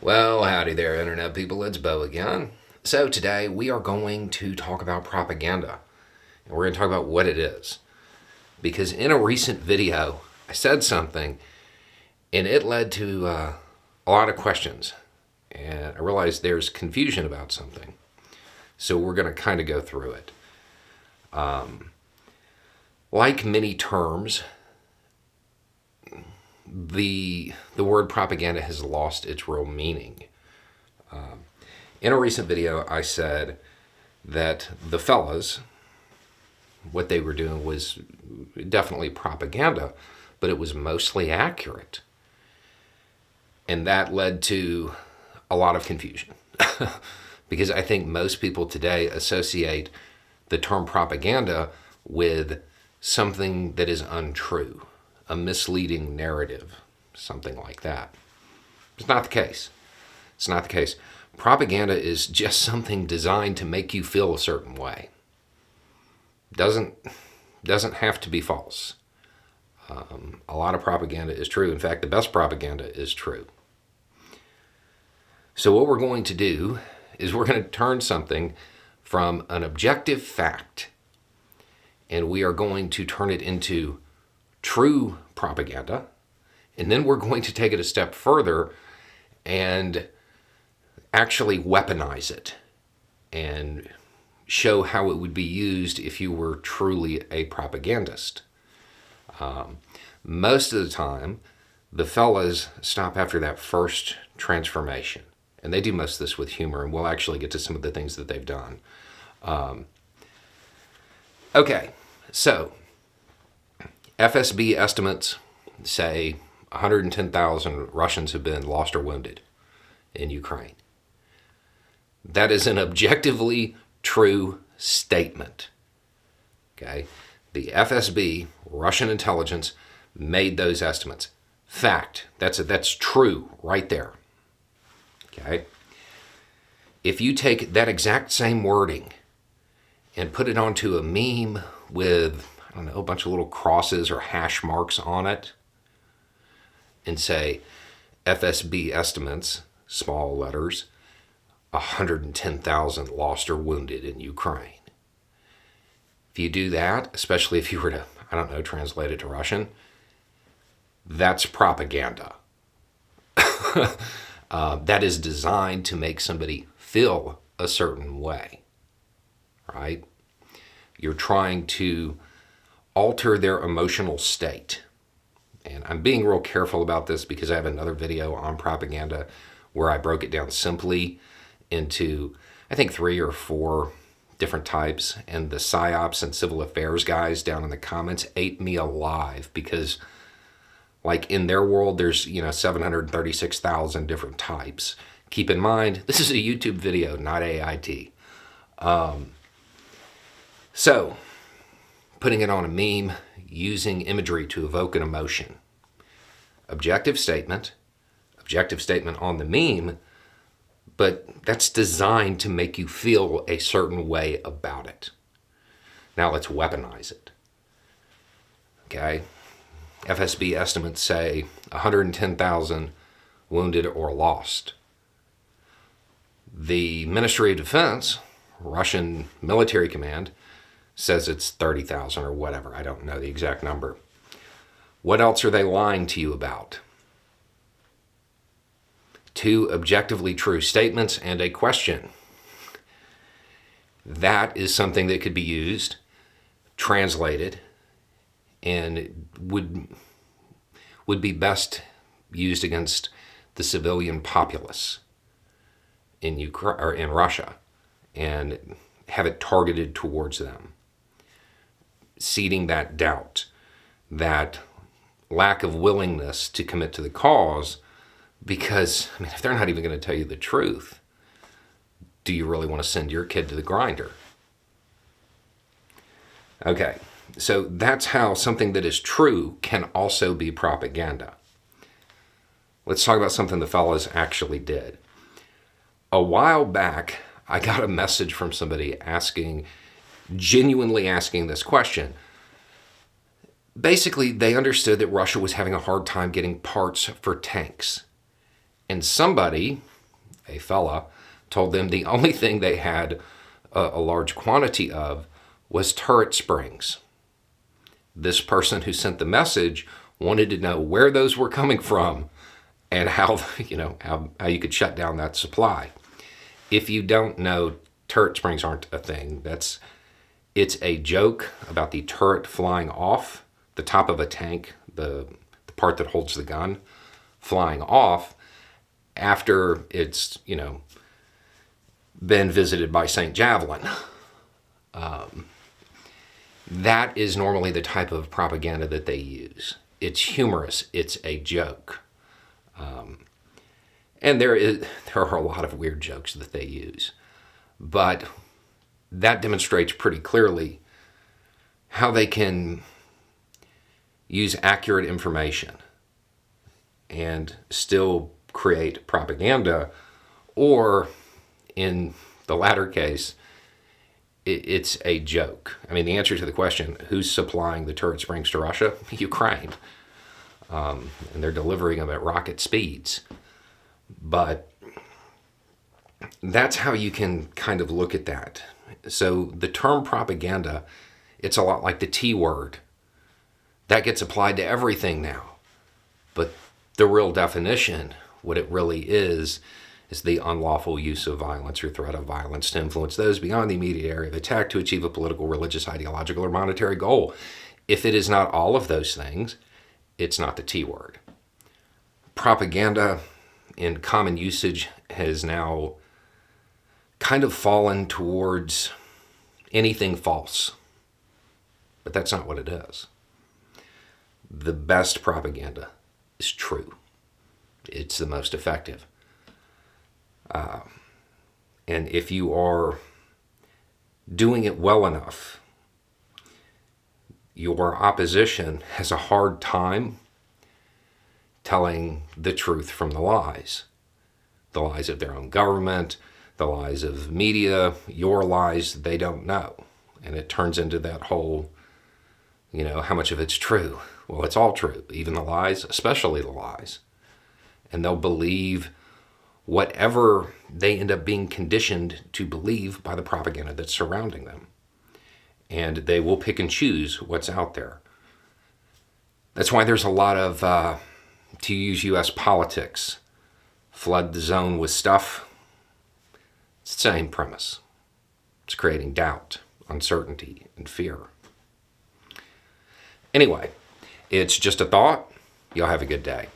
Well, howdy there, Internet people. It's Bo again. So, today we are going to talk about propaganda. And we're going to talk about what it is. Because in a recent video, I said something and it led to a lot of questions. And I realized there's confusion about something. So, we're going to kind of go through it. Like many terms, the word propaganda has lost its real meaning. In a recent video, I said that the fellas, what they were doing was definitely propaganda, but it was mostly accurate. And that led to a lot of confusion. Because I think most people today associate the term propaganda with something that is untrue, a misleading narrative, something like that. It's not the case. It's not the case. Propaganda is just something designed to make you feel a certain way. Doesn't have to be false. A lot of propaganda is true. In fact, the best propaganda is true. So what we're going to do is we're going to turn something from an objective fact, and we are going to turn it into true propaganda, and then we're going to take it a step further and actually weaponize it and show how it would be used if you were truly a propagandist. Most of the time, the fellas stop after that first transformation, and they do most of this with humor, and we'll actually get to some of the things that they've done. Okay, so FSB estimates say 110,000 Russians have been lost or wounded in Ukraine. That is an objectively true statement. Okay? The FSB, Russian intelligence, made those estimates. Fact. That's true right there. Okay? If you take that exact same wording and put it onto a meme with, I don't know, a bunch of little crosses or hash marks on it, and say FSB estimates, small letters, 110,000 lost or wounded in Ukraine. If you do that, especially if you were to, I don't know, translate it to Russian, that's propaganda. That is designed to make somebody feel a certain way, right? You're trying to alter their emotional state. And I'm being real careful about this because I have another video on propaganda where I broke it down simply into, I think, 3 or 4 different types. And the PSYOPs and civil affairs guys down in the comments ate me alive because, like, in their world, there's, 736,000 different types. Keep in mind, this is a YouTube video, not AIT. So, putting it on a meme, using imagery to evoke an emotion. Objective statement on the meme, but that's designed to make you feel a certain way about it. Now let's weaponize it. Okay? FSB estimates say 110,000 wounded or lost. The Ministry of Defense, Russian military command, says it's 30,000 or whatever. I don't know the exact number. What else are they lying to you about? 2 objectively true statements and a question. That is something that could be used, translated, and would be best used against the civilian populace in Ukraine or in Russia, and have it targeted towards them, seeding that doubt, that lack of willingness to commit to the cause. Because, if they're not even going to tell you the truth, do you really want to send your kid to the grinder? Okay, so that's how something that is true can also be propaganda. Let's talk about something the fellas actually did. A while back, I got a message from somebody genuinely asking this question. Basically, they understood that Russia was having a hard time getting parts for tanks. And somebody a fella told them the only thing they had a large quantity of was turret springs. This person who sent the message wanted to know where those were coming from and how you could shut down that supply. If you don't know, turret springs aren't a thing. It's a joke about the turret flying off the top of a tank, the part that holds the gun, flying off after it's, been visited by St. Javelin. That is normally the type of propaganda that they use. It's humorous. It's a joke. And there are a lot of weird jokes that they use. But that demonstrates pretty clearly how they can use accurate information and still create propaganda, or in the latter case, it's a joke. I mean, the answer to the question, who's supplying the turret springs to Russia? Ukraine. And they're delivering them at rocket speeds. But that's how you can kind of look at that. So the term propaganda, it's a lot like the T word. That gets applied to everything now. But the real definition, what it really is the unlawful use of violence or threat of violence to influence those beyond the immediate area of attack to achieve a political, religious, ideological, or monetary goal. If it is not all of those things, it's not the T word. Propaganda in common usage has now kind of fallen towards anything false. But that's not what it is. The best propaganda is true. It's the most effective. And if you are doing it well enough, your opposition has a hard time telling the truth from the lies of their own government, the lies of media, your lies they don't know. And it turns into that whole, how much of it's true? Well, it's all true, even the lies, especially the lies. And they'll believe whatever they end up being conditioned to believe by the propaganda that's surrounding them. And they will pick and choose what's out there. That's why there's a lot of, to use U.S. politics, flood the zone with stuff. It's the same premise. It's creating doubt, uncertainty, and fear. Anyway, it's just a thought. Y'all have a good day.